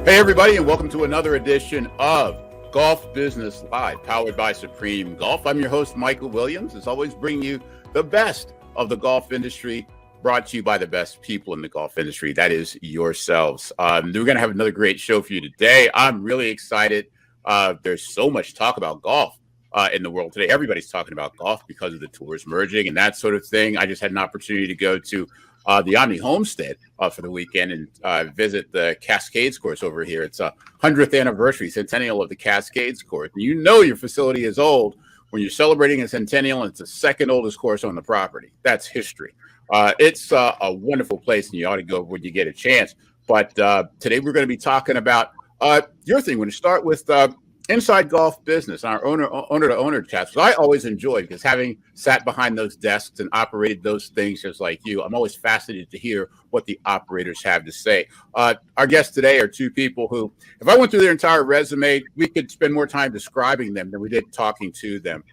Hey, everybody, and welcome to another edition of Golf Business Live, powered by Supreme Golf. I'm your host, Michael Williams. As always, bringing you the best of the golf industry, brought to you by the best people in the golf industry. That is yourselves. We're going to have another great show for you today. I'm really excited. There's so much talk about golf in the world today. Everybody's talking about golf because of the tours merging and that sort of thing. I just had an opportunity to go to the Omni Homestead for the weekend and visit the Cascades course over here. It's a 100th anniversary centennial of the Cascades course. And you know your facility is old when you're celebrating a centennial and it's the second oldest course on the property. That's history. It's a wonderful place, and you ought to go when you get a chance. But today we're going to be talking about your thing. We're going to start with inside golf business, our owner-to-owner chats. I always enjoy, because having sat behind those desks and operated those things just like you, I'm always fascinated to hear what the operators have to say. Our guests today are two people who, if I went through their entire resume, we could spend more time describing them than we did talking to them.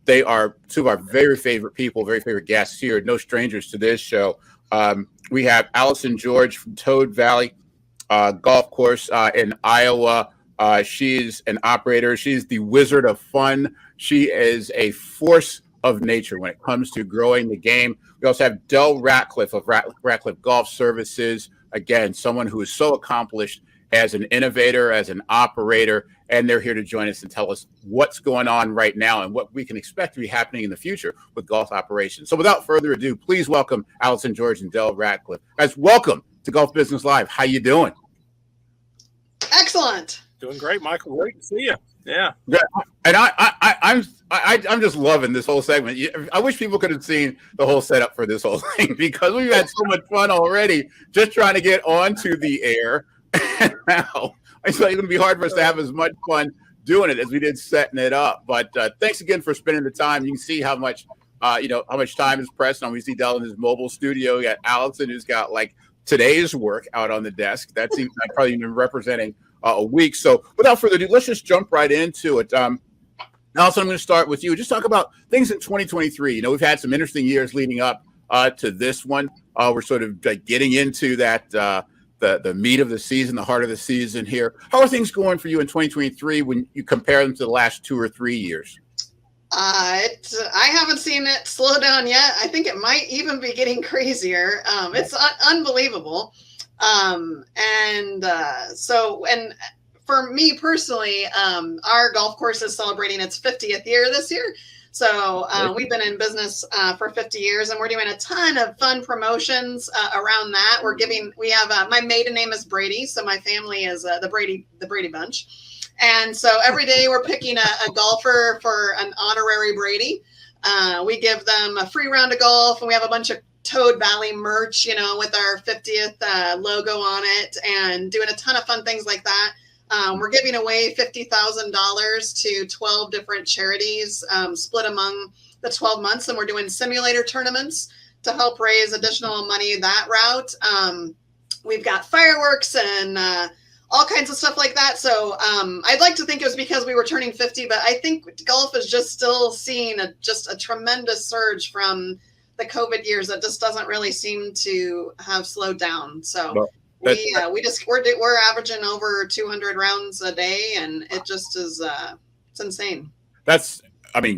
They are two of our very favorite people, very favorite guests here, no strangers to this show. We have Allison George from Toad Valley Golf Course in Iowa. She's an operator. She's the wizard of fun. She is a force of nature when it comes to growing the game. We also have Del Ratcliffe of Ratcliffe Golf Services. Again, someone who is so accomplished as an innovator, as an operator, and they're here to join us and tell us what's going on right now and what we can expect to be happening in the future with golf operations. So without further ado, please welcome Allison George and Del Ratcliffe. Guys, welcome to Golf Business Live. How you doing? Excellent. Doing great, Michael. Great to see you. Yeah. And I'm just loving this whole segment. I wish people could have seen the whole setup for this whole thing, because we've had so much fun already just trying to get onto the air. And now it's going to be hard for us to have as much fun doing it as we did setting it up. But thanks again for spending the time. You can see how much how much time is pressed on. We see Del in his mobile studio. You got Allison, who's got like today's work out on the desk. That seems like probably even representing a week. So without further ado, let's just jump right into it. Allison, I'm going to start with you. Just talk about things in 2023. You know, we've had some interesting years leading up to this one. We're sort of getting into that the meat of the season, the heart of the season here. How are things going for you in 2023 when you compare them to the last 2 or 3 years? I haven't seen it slow down yet. I think it might even be getting crazier. It's unbelievable. And for me personally, our golf course is celebrating its 50th year this year. So we've been in business for 50 years, and we're doing a ton of fun promotions around that. We have my maiden name is Brady, so my family is the Brady Bunch. And so every day we're picking a golfer for an honorary Brady. We give them a free round of golf, and we have a bunch of Toad Valley merch, with our 50th logo on it, and doing a ton of fun things like that. We're giving away $50,000 to 12 different charities, split among the 12 months, and we're doing simulator tournaments to help raise additional money that route. We've got fireworks and all kinds of stuff like that. So I'd like to think it was because we were turning 50, but I think golf is just still seeing just a tremendous surge from the COVID years that just doesn't really seem to have slowed down. So we're averaging over 200 rounds a day, and it just is it's insane. That's,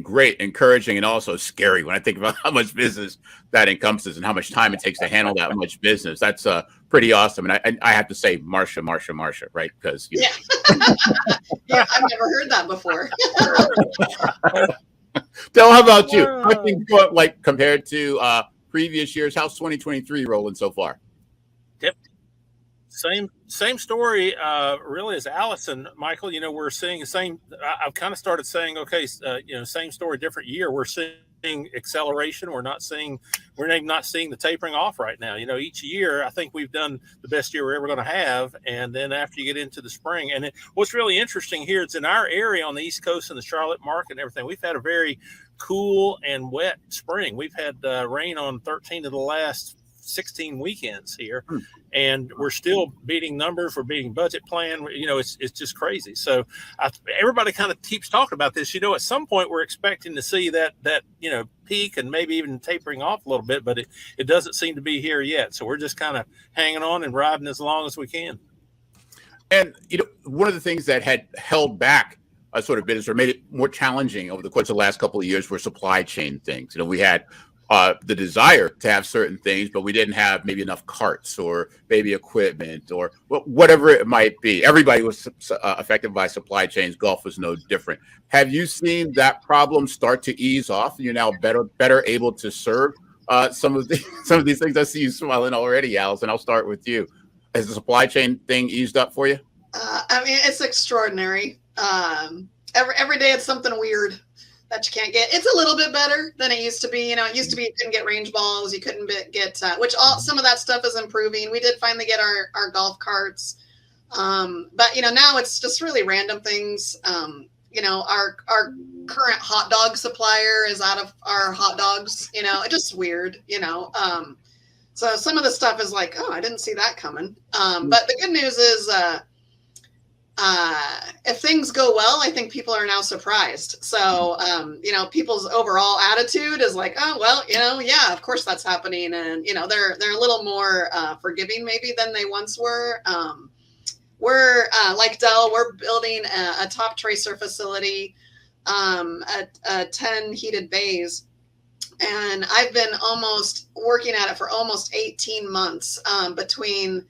great, encouraging, and also scary when I think about how much business that encompasses and how much time it takes to handle that much business. That's pretty awesome. And I have to say, Marsha, right? Because yeah, I've never heard that before. Del, how about you? I think like compared to previous years, how's 2023 rolling so far? Yep. Same story, really, as Allison. Michael, we're seeing the same. I've kind of started saying, okay, same story, different year. We're seeing acceleration. We're not seeing the tapering off right now. Each year, I think we've done the best year we're ever going to have. And then after you get into the spring, and what's really interesting here, it's in our area on the East Coast and the Charlotte market and everything. We've had a very cool and wet spring. We've had rain on 13 of the last 16 weekends here, and we're still beating numbers. We're beating budget plan. It's just crazy. So everybody kind of keeps talking about this. At some point we're expecting to see that peak and maybe even tapering off a little bit, but it doesn't seem to be here yet. So we're just kind of hanging on and riding as long as we can. And one of the things that had held back a sort of business or made it more challenging over the course of the last couple of years were supply chain things. We had the desire to have certain things, but we didn't have maybe enough carts or maybe equipment or whatever it might be. Everybody was affected by supply chains. Golf was no different. Have you seen that problem start to ease off? You're now better able to serve some of these things. I see you smiling already, Allison. I'll start with you. Has the supply chain thing eased up for you? I mean, it's extraordinary. Every day it's something weird that you can't get. It's a little bit better than it used to be. It used to be you couldn't get range balls, you couldn't get some of that stuff is improving. We did finally get our golf carts, but now it's just really random things. Our current hot dog supplier is out of our hot dogs. It's just weird. So some of the stuff is like, oh, I didn't see that coming. But the good news is, if things go well, I think people are now surprised. So, people's overall attitude is like, oh, well, yeah, of course that's happening. And, they're a little more forgiving maybe than they once were. We're like Dell, we're building a top tracer facility, 10 heated bays. And I've been working at it for almost 18 months between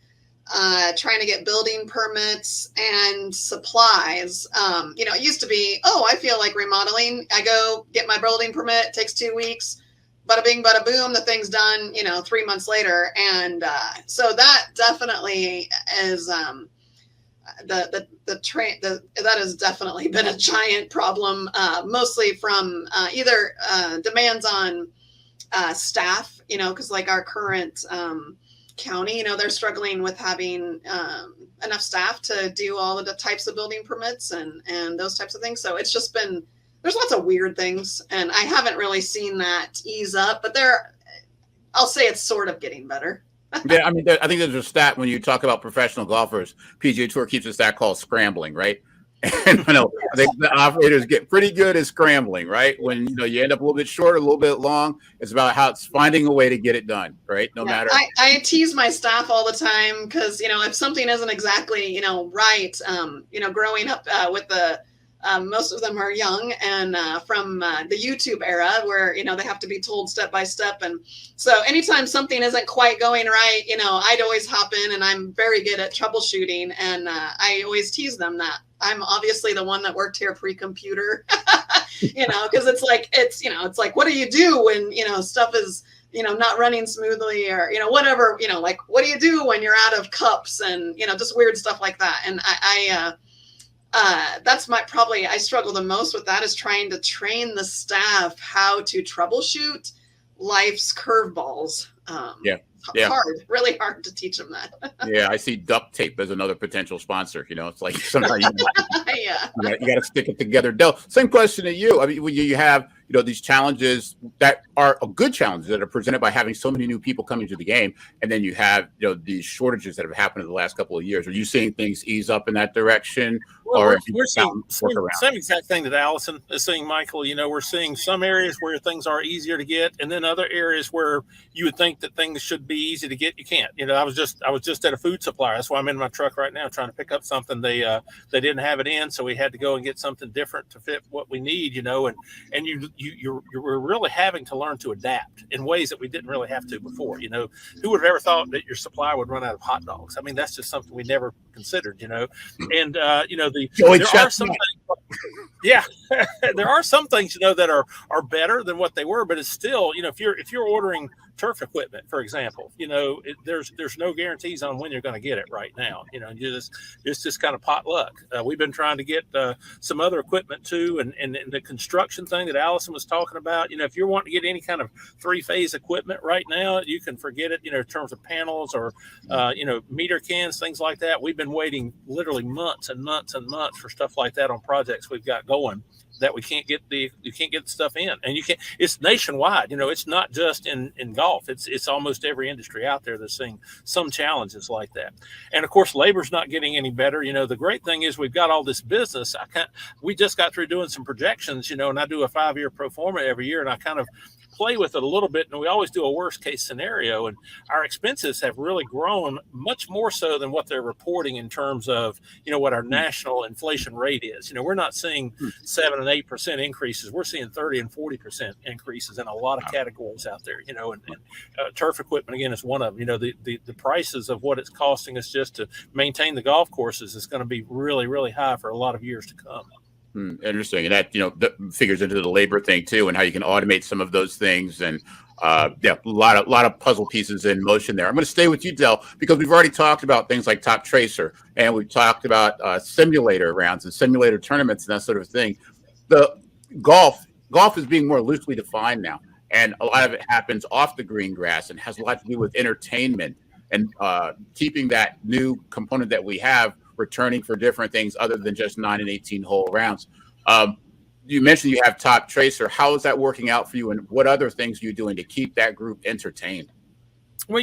trying to get building permits and supplies. It used to be, oh, I feel like remodeling. I go get my building permit, it takes 2 weeks, bada bing, bada boom, the thing's done, 3 months later. And so that definitely is that has definitely been a giant problem, mostly from either demands on staff, because like our current county, they're struggling with having enough staff to do all of the types of building permits and those types of things. So it's just been, there's lots of weird things, and I haven't really seen that ease up, but I'll say it's sort of getting better. Yeah, I mean, I think there's a stat when you talk about professional golfers. PGA Tour keeps a stat called scrambling, right? And I think the operators get pretty good at scrambling, right? When you end up a little bit short, a little bit long, it's about how it's finding a way to get it done, right? No matter. I tease my staff all the time because if something isn't exactly right, growing up with the most of them are young and from the YouTube era where, they have to be told step by step. And so anytime something isn't quite going right, I'd always hop in, and I'm very good at troubleshooting. And I always tease them that I'm obviously the one that worked here pre-computer, because it's like, what do you do when, stuff is, not running smoothly or, whatever, like, what do you do when you're out of cups and, just weird stuff like that. And that's I struggle the most with that, is trying to train the staff how to troubleshoot life's curveballs. Hard, really hard to teach them that. Yeah, I see duct tape as another potential sponsor. It's like sometimes you got to stick it together. Del, same question to you. I mean, when you have these challenges that are good challenges that are presented by having so many new people coming to the game, and then you have these shortages that have happened in the last couple of years. Are you seeing things ease up in that direction, or we're seeing same exact thing that Allison is seeing, Michael? We're seeing some areas where things are easier to get, and then other areas where you would think that things should be easy to get, you can't. I was just at a food supplier. That's why I'm in my truck right now trying to pick up something. They didn't have it in, so we had to go and get something different to fit what we need. And you're really having to learn to adapt in ways that we didn't really have to before. Who would have ever thought that your supplier would run out of hot dogs? I mean, that's just something we never considered. And there are some things. Yeah, there are some things that are better than what they were, but it's still if you're ordering turf equipment, for example, there's no guarantees on when you're going to get it right now. It's just kind of pot luck. We've been trying to get some other equipment too, and the construction thing that Allison was talking about. If you're wanting to get any kind of 3-phase equipment right now, you can forget it. In terms of panels or meter cans, things like that. We've been waiting literally months and months and months for stuff like that on projects we've got going, that you can't get the stuff in, and it's nationwide. It's not just in golf. It's almost every industry out there that's seeing some challenges like that. And of course, labor's not getting any better. The great thing is we've got all this business. We just got through doing some projections, and I do a 5-year pro forma every year, and I kind of play with it a little bit, and we always do a worst case scenario. And our expenses have really grown much more so than what they're reporting in terms of, what our national inflation rate is. We're not seeing 7 and 8% increases. We're seeing 30 and 40% increases in a lot of categories out there. And turf equipment again is one of them. The prices of what it's costing us just to maintain the golf courses is going to be really, really high for a lot of years to come. Interesting. And that, that figures into the labor thing too, and how you can automate some of those things. And a lot of puzzle pieces in motion there. I'm going to stay with you, Del, because we've already talked about things like Top Tracer, and we've talked about simulator rounds and simulator tournaments and that sort of thing. The golf is being more loosely defined now, and a lot of it happens off the green grass and has a lot to do with entertainment and keeping that new component that we have returning for different things other than just 9 and 18 hole rounds. You mentioned you have Top Tracer. How is that working out for you, and what other things are you doing to keep that group entertained? Well,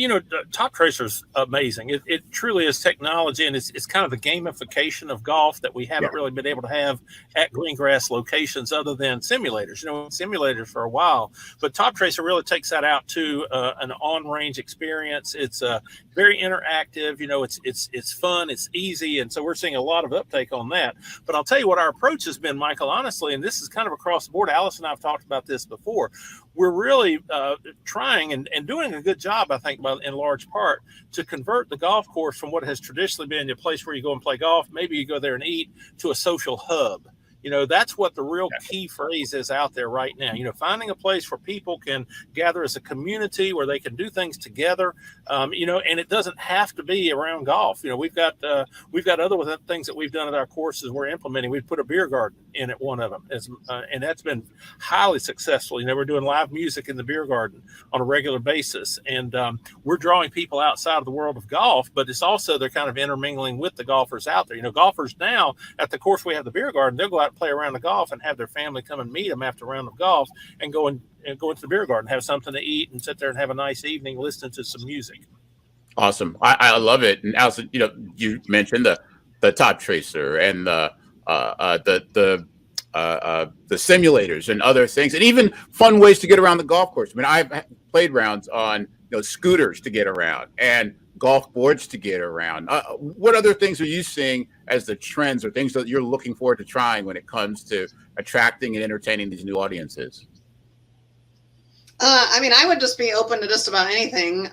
Top Tracer is amazing. It truly is technology, and it's kind of the gamification of golf that we haven't really been able to have at green grass locations other than simulators. Simulators for a while, but Top Tracer really takes that out to an on-range experience. It's very interactive. It's fun, it's easy, and so we're seeing a lot of uptake on that. But I'll tell you what our approach has been, Michael, honestly, and this is kind of across the board. Allison and I have talked about this before. We're really trying and doing a good job, I think, in large part, to convert the golf course from what has traditionally been a place where you go and play golf, maybe you go there and eat, to a social hub. That's what the real key phrase is out there right now. Finding a place where people can gather as a community, where they can do things together, and it doesn't have to be around golf. We've got other things that we've done at our courses we're implementing. We've put a beer garden in at one of them, and that's been highly successful. We're doing live music in the beer garden on a regular basis, and we're drawing people outside of the world of golf, but it's also they're kind of intermingling with the golfers out there. Golfers now at the course we have the beer garden, they'll go out and play around the golf and have their family come and meet them after a round of golf and go into the beer garden, have something to eat, and sit there and have a nice evening listening to some music. Awesome. I love it. And Allison, you mentioned the Top Tracer and the simulators and other things, and even fun ways to get around the golf course. I mean, I've played rounds on scooters to get around and golf boards to get around. What other things are you seeing as the trends or things that you're looking forward to trying when it comes to attracting and entertaining these new audiences? I would just be open to just about anything.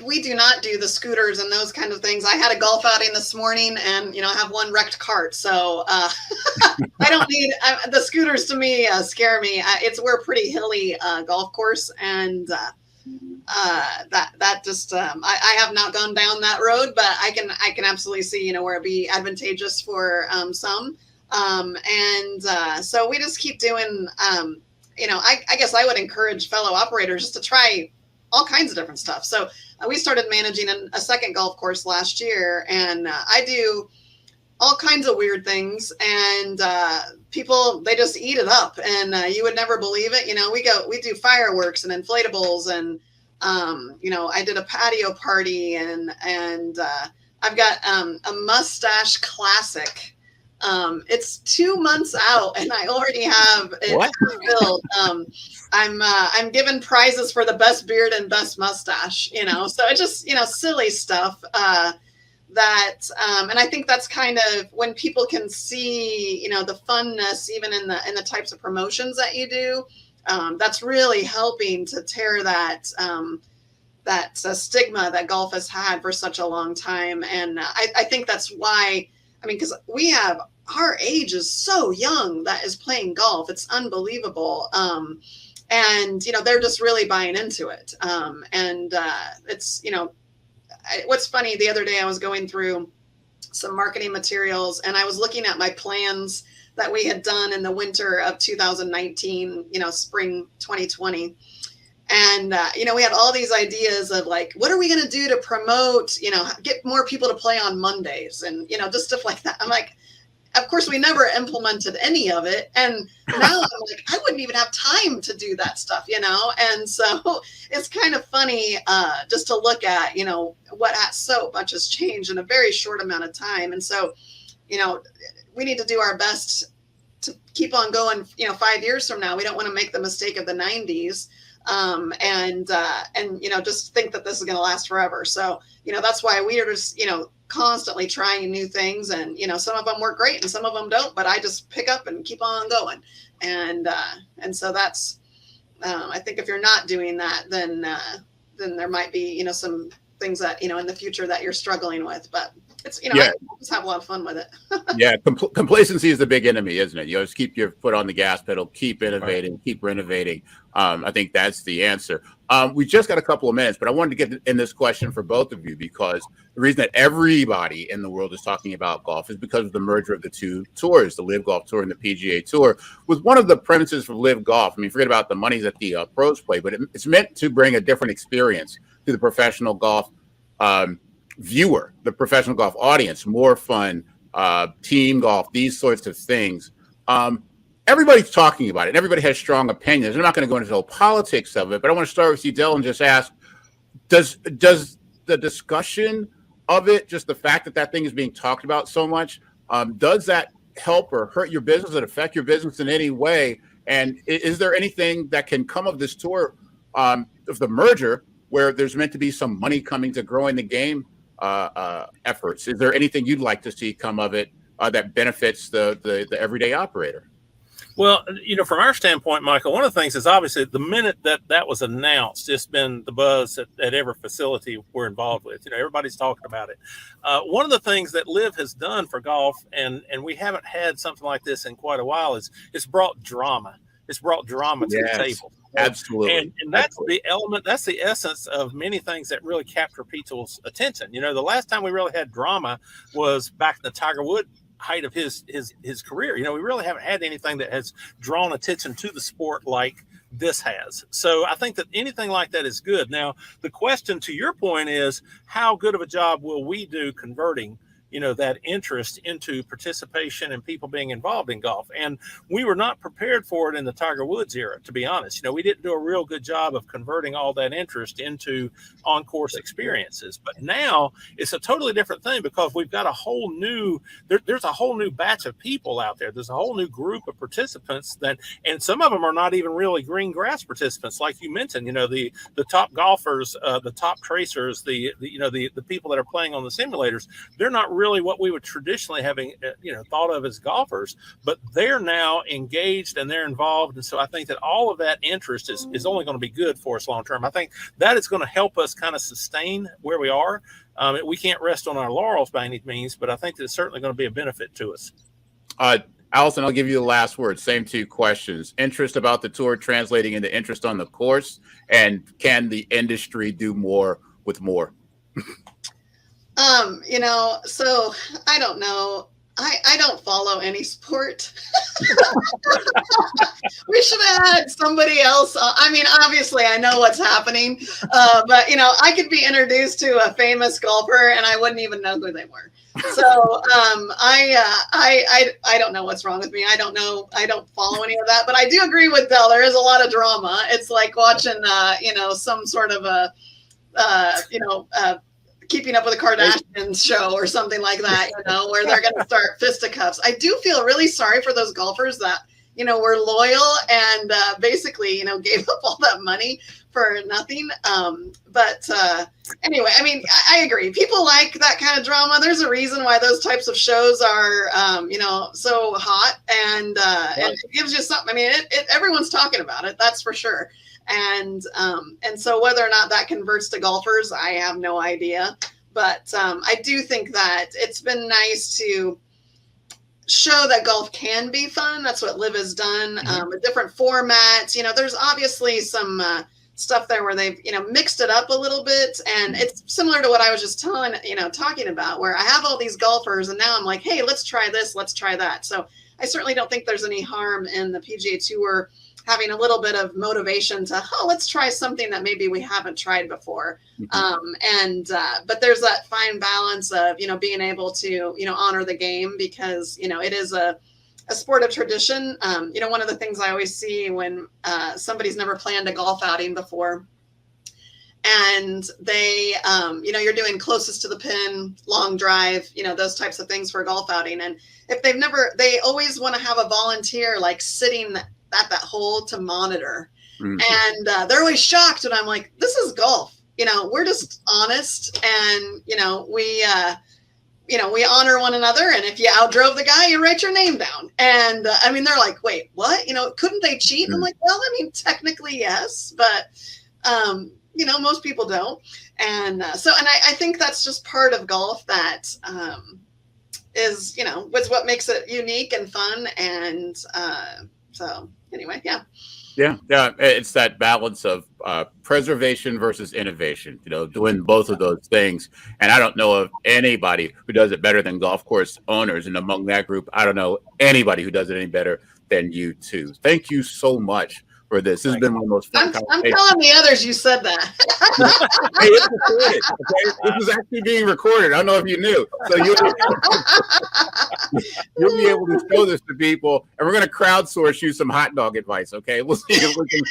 We do not do the scooters and those kind of things. I had a golf outing this morning, and I have one wrecked cart, so I don't need the scooters. To me, scare me. We're a pretty hilly golf course, and that just I have not gone down that road, but I can absolutely see where it'd be advantageous for some, so we just keep doing. I guess I would encourage fellow operators just to try all kinds of different stuff. So we started managing a second golf course last year, and I do all kinds of weird things, and people, they just eat it up, and you would never believe it. We do fireworks and inflatables, and I did a patio party, and I've got a mustache classic. It's 2 months out, and I already have it filled. I'm given prizes for the best beard and best mustache, so it's just, silly stuff, and I think that's kind of when people can see, the funness, even in the types of promotions that you do, that's really helping to tear that stigma that golf has had for such a long time. And I think that's why, because our age is so young that is playing golf. It's unbelievable. And they're just really buying into it. It's, what's funny, the other day I was going through some marketing materials, and I was looking at my plans that we had done in the winter of 2019, spring 2020. And, we had all these ideas of like, what are we going to do to promote, get more people to play on Mondays and, just stuff like that. I'm like, of course, we never implemented any of it. And now I'm like, I wouldn't even have time to do that stuff, And so it's kind of funny just to look at, so much has changed in a very short amount of time. And so, we need to do our best to keep on going, 5 years from now. We don't want to make the mistake of the 90s. And just think that this is going to last forever. So, that's why we are just, constantly trying new things, and, some of them work great and some of them don't, but I just pick up and keep on going. And so that's, I think if you're not doing that, then there might be, some things that, in the future that you're struggling with, but it's, I just have a lot of fun with it. Yeah. Complacency is the big enemy, isn't it? Just keep your foot on the gas pedal, keep innovating, right. Keep renovating. I think that's the answer. We just got a couple of minutes, but I wanted to get in this question for both of you, because the reason that everybody in the world is talking about golf is because of the merger of the two tours, the Live Golf Tour and the PGA Tour. With one of the premises for Live Golf, I mean, forget about the money that the pros play, but it's meant to bring a different experience to the professional golf viewer, the professional golf audience, more fun, team golf, these sorts of things. Everybody's talking about it, and everybody has strong opinions. I'm not going to go into the whole politics of it, but I want to start with you, Del, and just ask, does the discussion of it, just the fact that that thing is being talked about so much, does that help or hurt your business? Does it affect your business in any way? And is there anything that can come of this tour, of the merger, where there's meant to be some money coming to growing the game efforts? Is there anything you'd like to see come of it that benefits the everyday operator? Well, from our standpoint, Michael, one of the things is obviously the minute that was announced, it's been the buzz at every facility we're involved with. Everybody's talking about it. One of the things that Live has done for golf, and we haven't had something like this in quite a while, is it's brought drama. It's brought drama to the table. Absolutely. And that's the element, that's the essence of many things that really capture people's attention. The last time we really had drama was back in the Tiger Woods height of his career. We really haven't had anything that has drawn attention to the sport like this has. So I think that anything like that is good. Now, the question to your point is, how good of a job will we do converting that interest into participation and people being involved in golf? And we were not prepared for it in the Tiger Woods era, to be honest. We didn't do a real good job of converting all that interest into on-course experiences. But now it's a totally different thing, because we've got a whole new, there's a whole new batch of people out there. There's a whole new group of participants and some of them are not even really green grass participants, like you mentioned. The top golfers, the top tracers, the people that are playing on the simulators, they're not really what we would traditionally having thought of as golfers, but they're now engaged and they're involved. And so I think that all of that interest is only going to be good for us long term. I think that is going to help us kind of sustain where we are. We can't rest on our laurels by any means, but I think that it's certainly going to be a benefit to us. Allison, I'll give you the last word. Same two questions. Interest about the tour translating into interest on the course, and can the industry do more with more? So I don't know. I don't follow any sport. We should have had somebody else. I mean, obviously I know what's happening, but I could be introduced to a famous golfer and I wouldn't even know who they were. So I don't know what's wrong with me. I don't know. I don't follow any of that, but I do agree with Del. There is a lot of drama. It's like watching, some sort of a, Keeping Up with the Kardashians show or something like that, where they're going to start fisticuffs. I do feel really sorry for those golfers that, were loyal and basically, gave up all that money for nothing. But anyway, I mean, I agree. People like that kind of drama. There's a reason why those types of shows are, so hot, and it gives you something. I mean, everyone's talking about it. That's for sure. And so whether or not that converts to golfers, I have no idea. But I do think that it's been nice to show that golf can be fun. That's what Live has done, with different formats. There's obviously some stuff there where they've, mixed it up a little bit. And it's similar to what I was just talking about, where I have all these golfers and now I'm like, hey, let's try this, let's try that. So I certainly don't think there's any harm in the PGA Tour having a little bit of motivation to, let's try something that maybe we haven't tried before. But there's that fine balance of, being able to, honor the game, because, it is a sport of tradition. One of the things I always see when somebody's never planned a golf outing before, and they, you're doing closest to the pin, long drive, those types of things for a golf outing. And if they always want to have a volunteer like sitting at that hole to monitor. And they're always shocked when I'm like, this is golf. We're just honest, and, we honor one another. And if you outdrove the guy, you write your name down. And they're like, wait, what? Couldn't they cheat? And I'm like, well, technically, yes, but, most people don't. And I think that's just part of golf that is, was what makes it unique and fun. And so anyway, yeah. Yeah. It's that balance of preservation versus innovation, doing both of those things. And I don't know of anybody who does it better than golf course owners. And among that group, I don't know anybody who does it any better than you two. Thank you so much for this. This has been one of the most fun I'm telling the others you said that. Hey, it's recorded. Okay? This is actually being recorded. I don't know if you knew. So you'll be able to show this to people, and we're going to crowdsource you some hot dog advice. Okay, we'll see if we can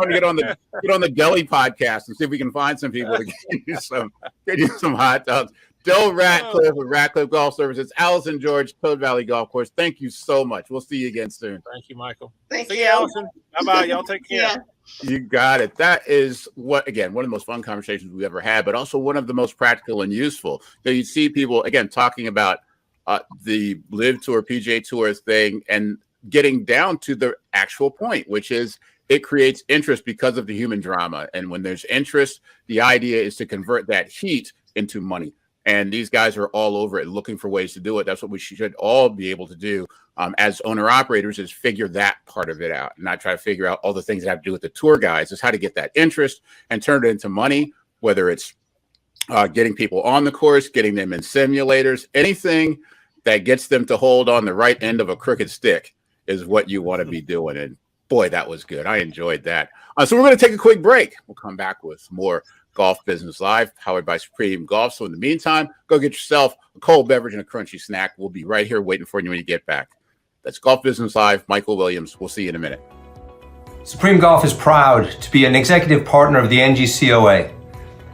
get on the Deli podcast and see if we can find some people to get you some hot dogs. Del Ratcliffe with Ratcliffe Golf Services, Allison George, Toad Valley Golf Course. Thank you so much. We'll see you again soon. Thank you, Michael. Thank See you, Allison. Bye-bye. Y'all take care. Yeah. You got it. That is one of the most fun conversations we've ever had, but also one of the most practical and useful. You see people, again, talking about the Live Tour, PGA Tour thing, and getting down to the actual point, which is it creates interest because of the human drama. And when there's interest, the idea is to convert that heat into money. And these guys are all over it, looking for ways to do it. That's what we should all be able to do as owner-operators, is figure that part of it out, and not try to figure out all the things that have to do with the tour guys. Is how to get that interest and turn it into money, whether it's getting people on the course, getting them in simulators, anything that gets them to hold on the right end of a crooked stick is what you want to be doing. And boy, that was good. I enjoyed that. So we're going to take a quick break. We'll come back with more Golf Business Live, powered by Supreme Golf. So in the meantime, go get yourself a cold beverage and a crunchy snack. We'll be right here waiting for you when you get back. That's Golf Business Live. Michael Williams. We'll see you in a minute. Supreme Golf is proud to be an executive partner of the NGCOA.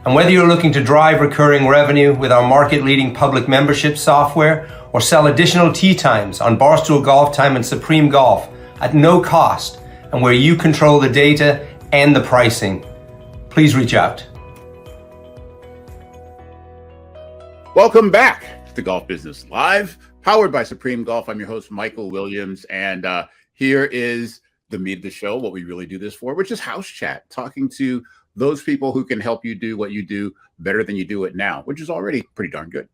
And whether you're looking to drive recurring revenue with our market-leading public membership software, or sell additional tee times on Barstool Golf Time and Supreme Golf at no cost, and where you control the data and the pricing, please reach out. Welcome back to Golf Business Live, powered by Supreme Golf. I'm your host, Michael Williams, and here is the meat of the show, what we really do this for, which is house chat, talking to those people who can help you do what you do better than you do it now, which is already pretty darn good.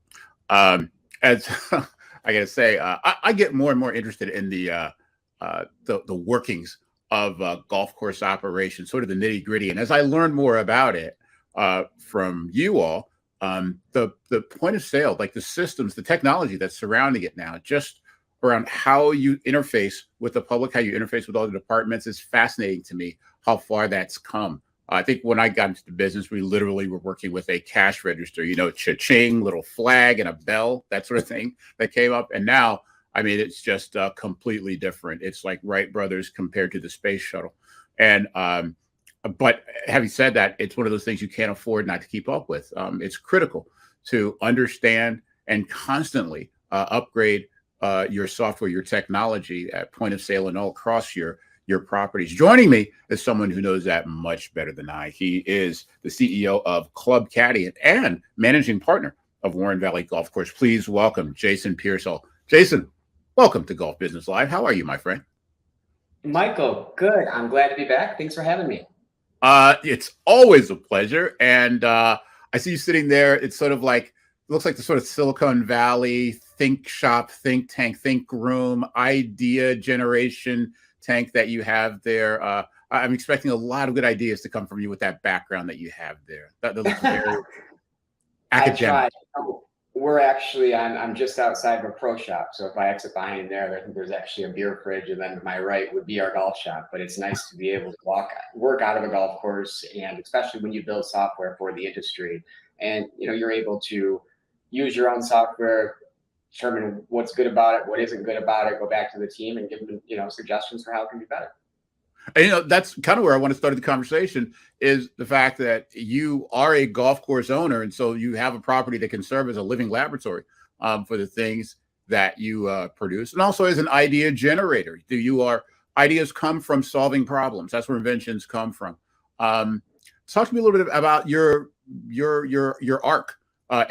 As I gotta say, I get more and more interested in the workings of golf course operations, sort of the nitty gritty. And as I learn more about it from you all, the point of sale, like the systems, the technology that's surrounding it now, just around how you interface with the public, how you interface with all the departments, is fascinating to me. How far that's come. I think when I got into the business, we literally were working with a cash register, cha-ching, little flag and a bell, that sort of thing that came up. And now, it's just completely different. It's like Wright brothers compared to the space shuttle. And but having said that, it's one of those things you can't afford not to keep up with. It's critical to understand and constantly upgrade your software, your technology at point of sale and all across your properties. Joining me is someone who knows that much better than I. He is the CEO of Club Caddie and managing partner of Warren Valley Golf Course. Please welcome Jason Pearsall. Jason, welcome to Golf Business Live. How are you, my friend? Michael, good. I'm glad to be back. Thanks for having me. It's always a pleasure. And I see you sitting there. It's sort of like, looks like the sort of Silicon Valley think shop, think tank, think room, idea generation tank that you have there. I'm expecting a lot of good ideas to come from you with that background that you have there. That looks very academic. We're actually, I'm just outside of a pro shop. So if I exit behind there, I think there's actually a beer fridge, and then to my right would be our golf shop. But it's nice to be able to work out of a golf course, and especially when you build software for the industry, and you're able to use your own software, determine what's good about it, what isn't good about it, go back to the team and give them, suggestions for how it can be better. And that's kind of where I want to start the conversation, is the fact that you are a golf course owner, and so you have a property that can serve as a living laboratory for the things that you produce, and also as an idea generator. Ideas come from solving problems. That's where inventions come from. Talk to me a little bit about your arc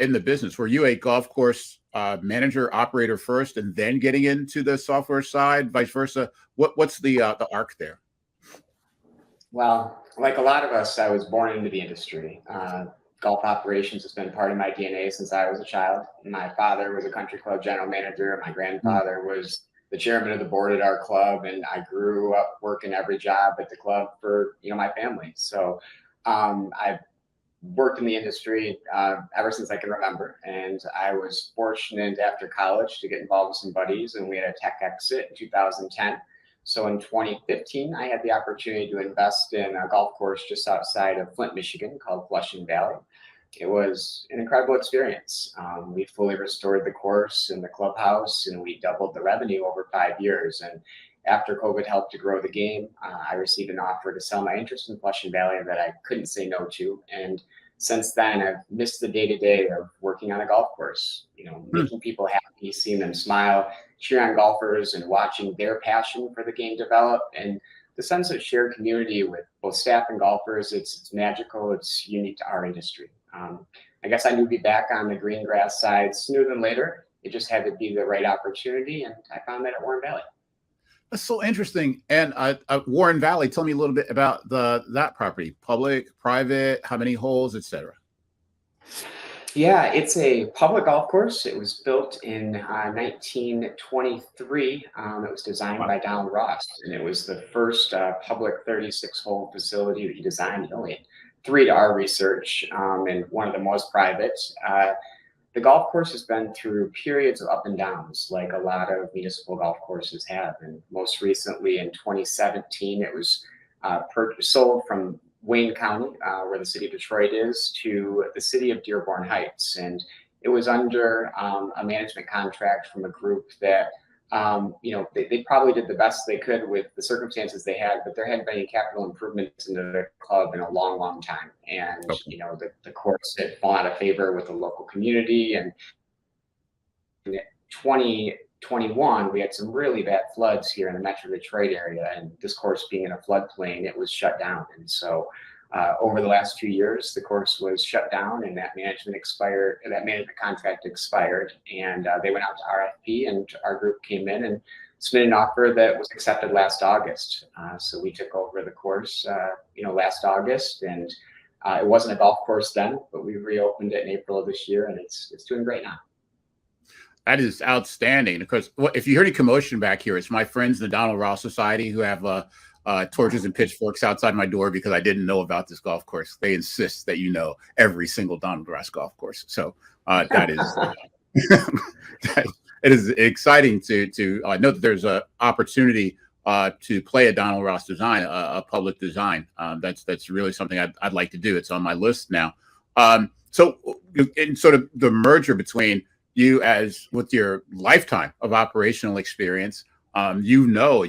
in the business. Were you a golf course manager, operator first, and then getting into the software side, vice versa? What's the arc there? Well, like a lot of us, I was born into the industry. Golf operations has been part of my DNA since I was a child. My father was a country club general manager. My grandfather was the chairman of the board at our club, and I grew up working every job at the club for my family. So I've worked in the industry ever since I can remember, and I was fortunate after college to get involved with some buddies, and we had a tech exit in 2010. So in 2015, I had the opportunity to invest in a golf course just outside of Flint, Michigan, called Flushing Valley. It was an incredible experience. We fully restored the course and the clubhouse, and we doubled the revenue over 5 years. And after COVID helped to grow the game, I received an offer to sell my interest in Flushing Valley that I couldn't say no to. And since then, I've missed the day-to-day of working on a golf course, making people happy, seeing them smile, cheer on golfers, and watching their passion for the game develop. And the sense of shared community with both staff and golfers, it's magical. It's unique to our industry. I guess I knew to be back on the green grass side sooner than later. It just had to be the right opportunity, and I found that at Warren Valley. That's so interesting. And Warren Valley, tell me a little bit about that property. Public, private, how many holes, etc. Yeah, it's a public golf course. It was built in 1923. It was designed by Donald Ross, and it was the first public 36-hole facility that he designed. He only had 3 to our research, and one of the most private. The golf course has been through periods of up and downs, like a lot of municipal golf courses have. And most recently in 2017, it was sold from Wayne County, where the city of Detroit is, to the city of Dearborn Heights. And it was under a management contract from a group that, they probably did the best they could with the circumstances they had, but there hadn't been any capital improvements into the club in a long, long time. And, the course had fallen out of favor with the local community. And in 2021, we had some really bad floods here in the Metro Detroit area. And this course being in a floodplain, it was shut down. And so over the last 2 years, the course was shut down, and that management contract expired, and they went out to RFP, and our group came in and submitted an offer that was accepted last August. So we took over the course, last August, and it wasn't a golf course then, but we reopened it in April of this year, and it's doing great now. That is outstanding. Of course, if you hear any commotion back here, it's my friends in the Donald Ross Society who have torches and pitchforks outside my door because I didn't know about this golf course. They insist that you know every single Donald Ross golf course. So that is it is exciting to know that there's an opportunity to play a Donald Ross design, a public design. That's really something I'd like to do. It's on my list now. So in sort of the merger between you with your lifetime of operational experience, you've known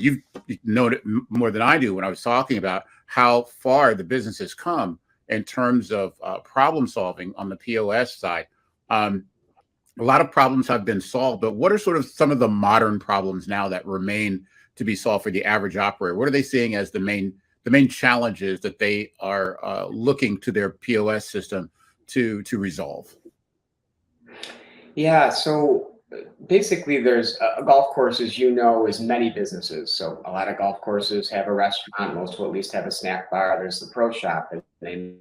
it more than I do when I was talking about how far the business has come in terms of problem solving on the POS side. A lot of problems have been solved, but what are sort of some of the modern problems now that remain to be solved for the average operator? What are they seeing as the main challenges that they are looking to their POS system to resolve? Yeah, so basically there's a golf course, as you know, is many businesses. So a lot of golf courses have a restaurant, most will at least have a snack bar. There's the pro shop, and they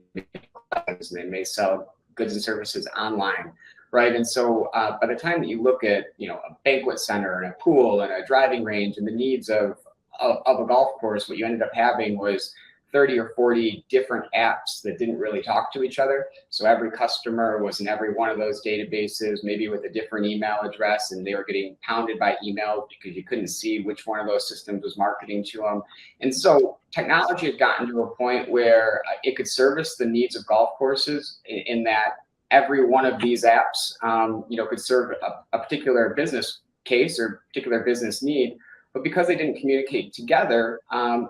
may sell goods and services online, right? And so by the time that you look at, a banquet center and a pool and a driving range and the needs of a golf course, what you ended up having was 30 or 40 different apps that didn't really talk to each other. So every customer was in every one of those databases, maybe with a different email address, and they were getting pounded by email because you couldn't see which one of those systems was marketing to them. And so technology had gotten to a point where it could service the needs of golf courses in that every one of these apps, could serve a particular business case or particular business need. But because they didn't communicate together,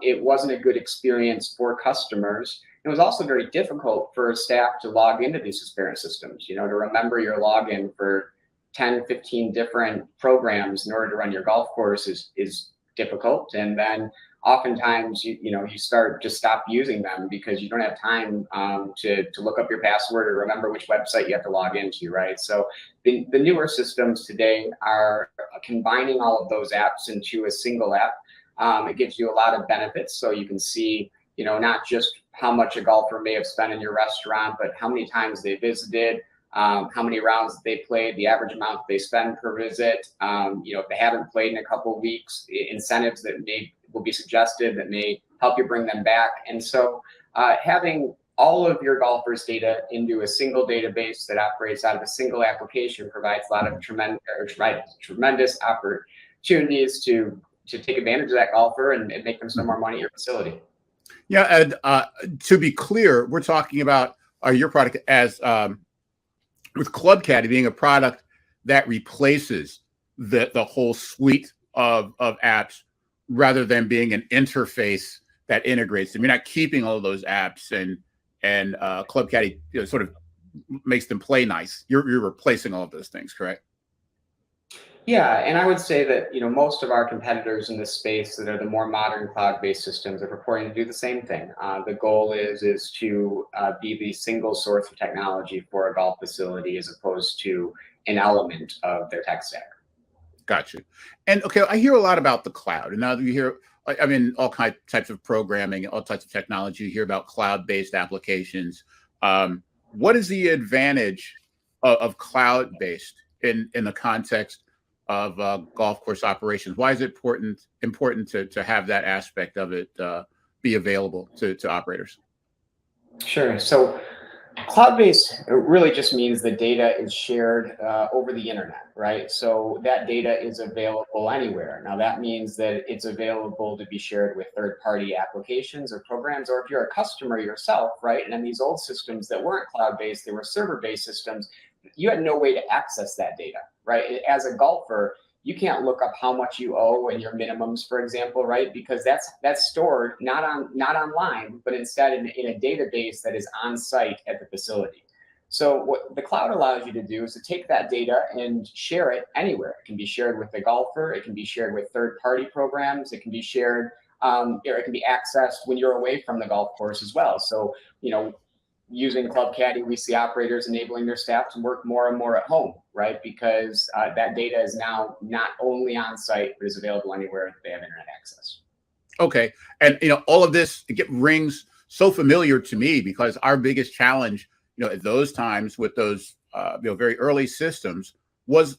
it wasn't a good experience for customers. It was also very difficult for staff to log into these experience systems, to remember your login for 10, 15 different programs in order to run your golf course is difficult. And then oftentimes, you stop using them because you don't have time to look up your password or remember which website you have to log into, right? So the newer systems today are combining all of those apps into a single app. It gives you a lot of benefits. So you can see, not just how much a golfer may have spent in your restaurant, but how many times they visited, how many rounds they played, the average amount they spend per visit. If they haven't played in a couple of weeks, incentives that will be suggested that may help you bring them back. And so having all of your golfers' data into a single database that operates out of a single application provides a lot of tremendous opportunities to take advantage of that golfer and make them spend more money at your facility. Yeah, and to be clear, we're talking about your product as with Club Caddie being a product that replaces the whole suite of apps rather than being an interface that integrates them. You're not keeping all of those apps, and Club Caddie sort of makes them play nice. You're replacing all of those things, correct? Yeah, and I would say that most of our competitors in this space that are the more modern cloud-based systems are purporting to do the same thing. The goal is to be the single source of technology for a golf facility as opposed to an element of their tech stack. Gotcha. And okay, I hear a lot about the cloud, and now you hear, all types of programming, all types of technology. You hear about cloud-based applications. What is the advantage of cloud-based in the context of golf course operations? Why is it important to have that aspect of it be available to operators? Sure. So cloud-based really just means the data is shared over the internet, right? So that data is available anywhere. Now that means that it's available to be shared with third-party applications or programs, or if you're a customer yourself, right? And in these old systems that weren't cloud-based, they were server-based systems, you had no way to access that data, right? As a golfer, you can't look up how much you owe and your minimums, for example, right? Because that's stored not online, but instead in a database that is on site at the facility. So what the cloud allows you to do is to take that data and share it anywhere. It can be shared with the golfer. It can be shared with third-party programs. It can be shared, or it can be accessed when you're away from the golf course as well. So, using Club Caddie, we see operators enabling their staff to work more and more at home, right? Because that data is now not only on site, but is available anywhere that they have internet access. Okay. And, all of this, rings so familiar to me because our biggest challenge, at those times with those, very early systems was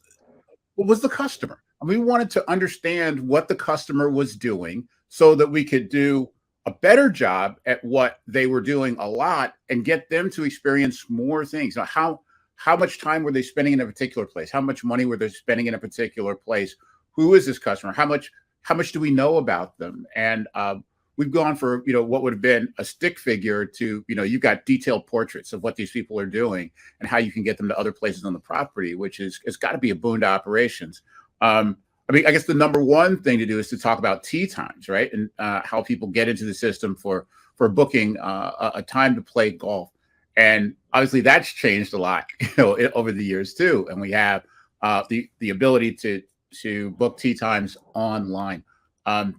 the customer. We wanted to understand what the customer was doing so that we could do a better job at what they were doing a lot and get them to experience more things. How much time were they spending in a particular place? How much money were they spending in a particular place? Who is this customer? How much do we know about them? And we've gone for, what would have been a stick figure to, you've got detailed portraits of what these people are doing and how you can get them to other places on the property, which it's got to be a boon to operations. I guess the number one thing to do is to talk about tee times, right? And how people get into the system for booking a time to play golf. And obviously that's changed a lot, over the years too. And we have the ability to book tee times online.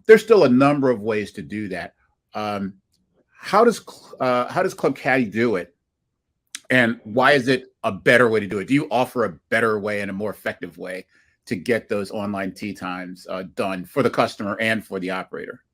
There's still a number of ways to do that. How does Club Caddie do it? And why is it a better way to do it? Do you offer a better way and a more effective way to get those online tee times done for the customer and for the operator?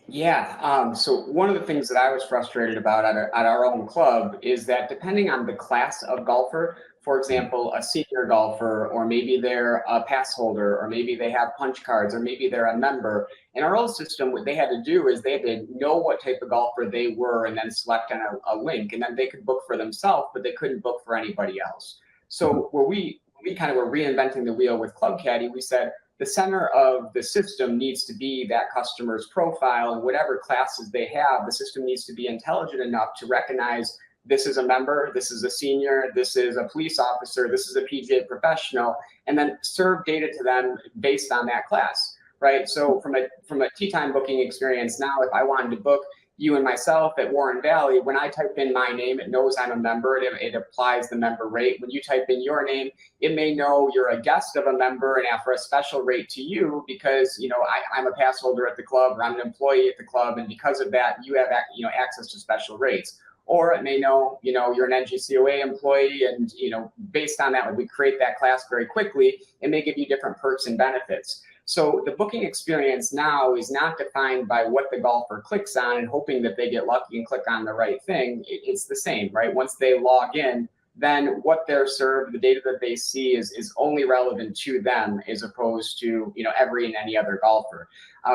Yeah. So one of the things that I was frustrated about at our own club is that depending on the class of golfer, for example, a senior golfer, or maybe they're a pass holder, or maybe they have punch cards, or maybe they're a member. In our old system, what they had to do is they had to know what type of golfer they were and then select on a link, and then they could book for themselves, but they couldn't book for anybody else. So where we kind of were reinventing the wheel with Club Caddie, we said the center of the system needs to be that customer's profile, and whatever classes they have, the system needs to be intelligent enough to recognize this is a member, this is a senior, this is a police officer, this is a PGA professional, and then serve data to them based on that class. right? So from a tee time booking experience now, if I wanted to book you and myself at Warren Valley, when I type in my name, it knows I'm a member. It applies the member rate. When you type in your name, it may know you're a guest of a member and offer a special rate to you because, you know, I'm a pass holder at the club, or I'm an employee at the club, and because of that, you have, you know, access to special rates. Or it may know, you know, you're an NGCOA employee, and, you know, based on that, when we create that class very quickly, it may give you different perks and benefits. So the booking experience now is not defined by what the golfer clicks on and hoping that they get lucky and click on the right thing. It's the same, right? Once they log in, then what they're served, the data that they see is only relevant to them as opposed to, you know, every and any other golfer.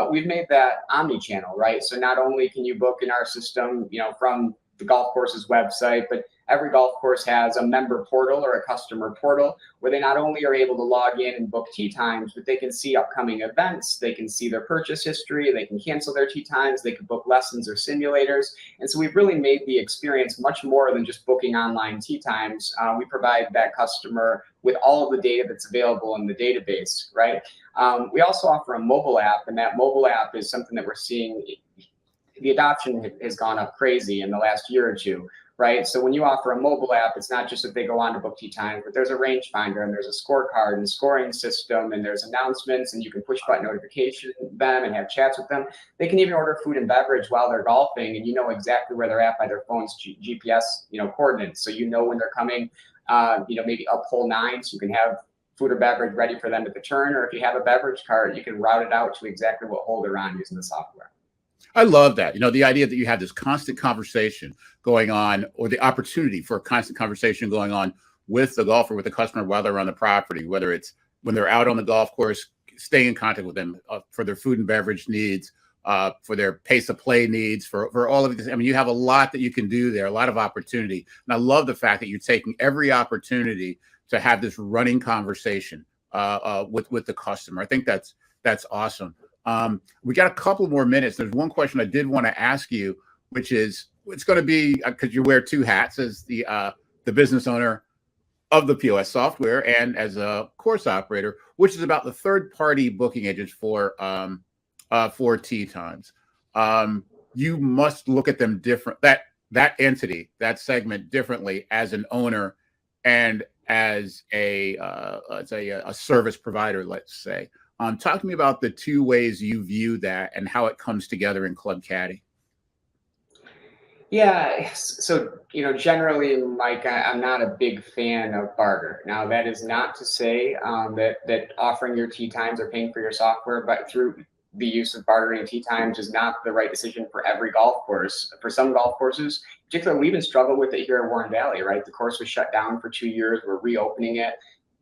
We've made that omni-channel, right? So not only can you book in our system, you know, from the golf course's website, but every golf course has a member portal or a customer portal where they not only are able to log in and book tee times, but they can see upcoming events, they can see their purchase history, they can cancel their tee times, they can book lessons or simulators. And so we've really made the experience much more than just booking online tee times. We provide that customer with all of the data that's available in the database, right? We also offer a mobile app, and that mobile app is something that we're seeing. The adoption has gone up crazy in the last year or two, right? So when you offer a mobile app, it's not just that they go on to book tee time, but there's a rangefinder and there's a scorecard and scoring system and there's announcements, and you can push button notification them and have chats with them. They can even order food and beverage while they're golfing, and you know exactly where they're at by their phone's GPS, you know, coordinates. So you know when they're coming, you know, maybe up hole 9, so you can have food or beverage ready for them at the turn, or if you have a beverage cart, you can route it out to exactly what hole they're on using the software. I love that. You know, the idea that you have this constant conversation going on, or the opportunity for a constant conversation going on with the golfer, with the customer while they're on the property, whether it's when they're out on the golf course, stay in contact with them for their food and beverage needs, for their pace of play needs, for all of this. I mean, you have a lot that you can do there, a lot of opportunity. And I love the fact that you're taking every opportunity to have this running conversation with the customer. I think that's awesome. We got a couple more minutes. There's one question I did want to ask you, which is, it's going to be, because you wear two hats as the business owner of the POS software and as a course operator, which is about the third-party booking agents for tee times. You must look at them different, that entity, that segment differently as an owner and as a service provider, let's say. Talk to me about the two ways you view that and how it comes together in Club Caddie. Yeah, so, you know, generally, Mike, I'm not a big fan of barter. Now, that is not to say that offering your tee times or paying for your software, but through the use of bartering tee times is not the right decision for every golf course. For some golf courses, particularly, we even struggle with it here at Warren Valley, right? The course was shut down for 2 years. We're reopening it.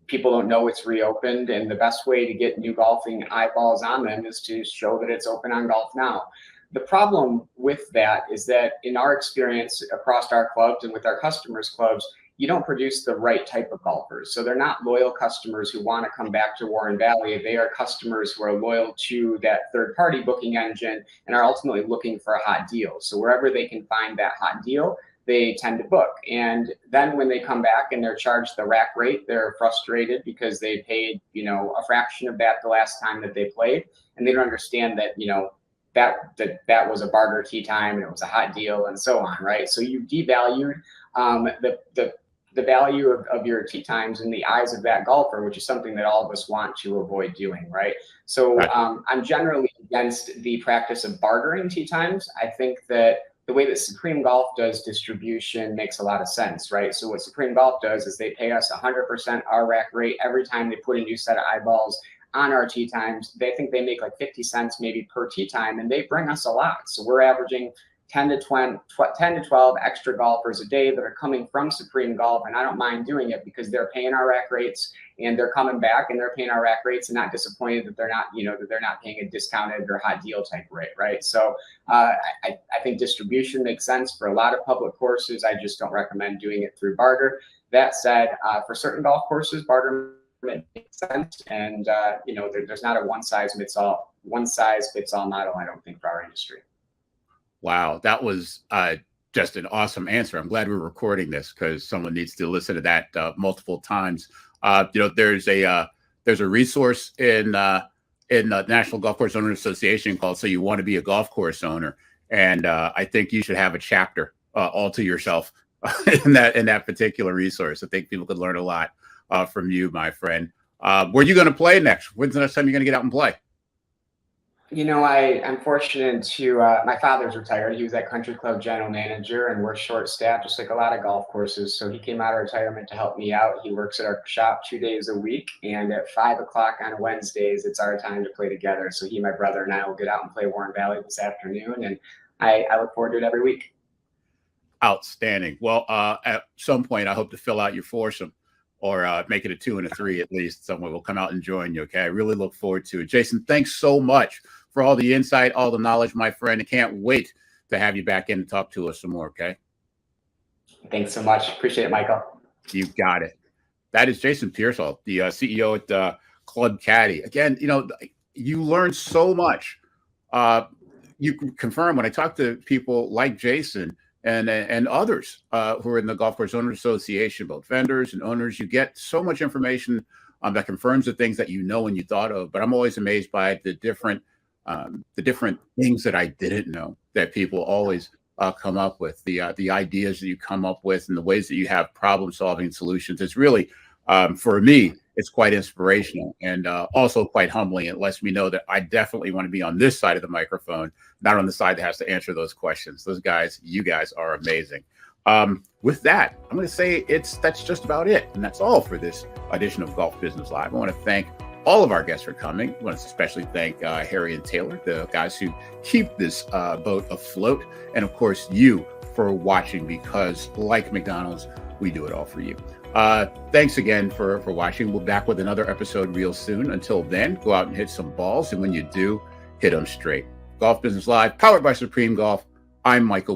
People don't know it's reopened, and the best way to get new golfing eyeballs on them is to show that it's open on Golf Now. The problem with that is that in our experience across our clubs and with our customers' clubs, you don't produce the right type of golfers. So they're not loyal customers who want to come back to Warren Valley. They are customers who are loyal to that third-party booking engine and are ultimately looking for a hot deal. So wherever they can find that hot deal, they tend to book. And then when they come back and they're charged the rack rate, they're frustrated because they paid, you know, a fraction of that the last time that they played. And they don't understand that, you know, that was a barter tee time and it was a hot deal and so on, right? So you devalued the value of your tee times in the eyes of that golfer, which is something that all of us want to avoid doing, right? So I'm generally against the practice of bartering tee times. I think that the way that Supreme Golf does distribution makes a lot of sense, right? So what Supreme Golf does is they pay us 100% our rack rate every time they put a new set of eyeballs on our tee times. They think they make like 50 cents maybe per tee time, and they bring us a lot. So we're averaging 10 to 12 extra golfers a day that are coming from Supreme Golf, and I don't mind doing it because they're paying our rack rates and they're coming back and they're paying our rack rates and not disappointed that they're not, you know, that they're not paying a discounted or hot deal type rate, right? So I think distribution makes sense for a lot of public courses. I just don't recommend doing it through barter. That said, for certain golf courses, barter makes sense, and you know, there's not a one size fits all model, I don't think, for our industry. Wow, that was just an awesome answer. I'm glad we're recording this because someone needs to listen to that multiple times. You know, there's a resource in in the National Golf Course Owners Association called "So You Want to Be a Golf Course Owner," and I think you should have a chapter all to yourself in that particular resource. I think people could learn a lot from you, my friend. Where are you going to play next? When's the next time you're going to get out and play? You know, I'm fortunate to, my father's retired. He was that country club general manager, and we're short-staffed, just like a lot of golf courses. So he came out of retirement to help me out. He works at our shop 2 days a week, and at 5 o'clock on Wednesdays, it's our time to play together. So he, my brother, and I will get out and play Warren Valley this afternoon, and I look forward to it every week. Outstanding. Well, at some point, I hope to fill out your foursome, or make it a 2 and a 3 at least. Someone will come out and join you. Okay. I really look forward to it. Jason, thanks so much for all the insight, all the knowledge, my friend. I can't wait to have you back in and talk to us some more. Okay. Thanks so much. Appreciate it, Michael. You got it. That is Jason Pearsall, the CEO at Club Caddie. Again, you know, you learn so much. You can confirm when I talk to people like Jason and others who are in the Golf Course Owners Association, both vendors and owners, you get so much information that confirms the things that you know and you thought of. But I'm always amazed by the different things that I didn't know that people always come up with, the ideas that you come up with and the ways that you have problem solving solutions. It's really, for me, it's quite inspirational and also quite humbling. It lets me know that I definitely want to be on this side of the microphone, not on the side that has to answer those questions. Those guys, you guys are amazing. With that, I'm going to say that's just about it. And that's all for this edition of Golf Business Live. I want to thank all of our guests for coming. I want to especially thank Harry and Taylor, the guys who keep this boat afloat. And of course, you for watching, because like McDonald's, we do it all for you. Thanks again for watching. We'll be back with another episode real soon. Until then, go out and hit some balls. And when you do, hit them straight. Golf Business Live, powered by Supreme Golf. I'm Michael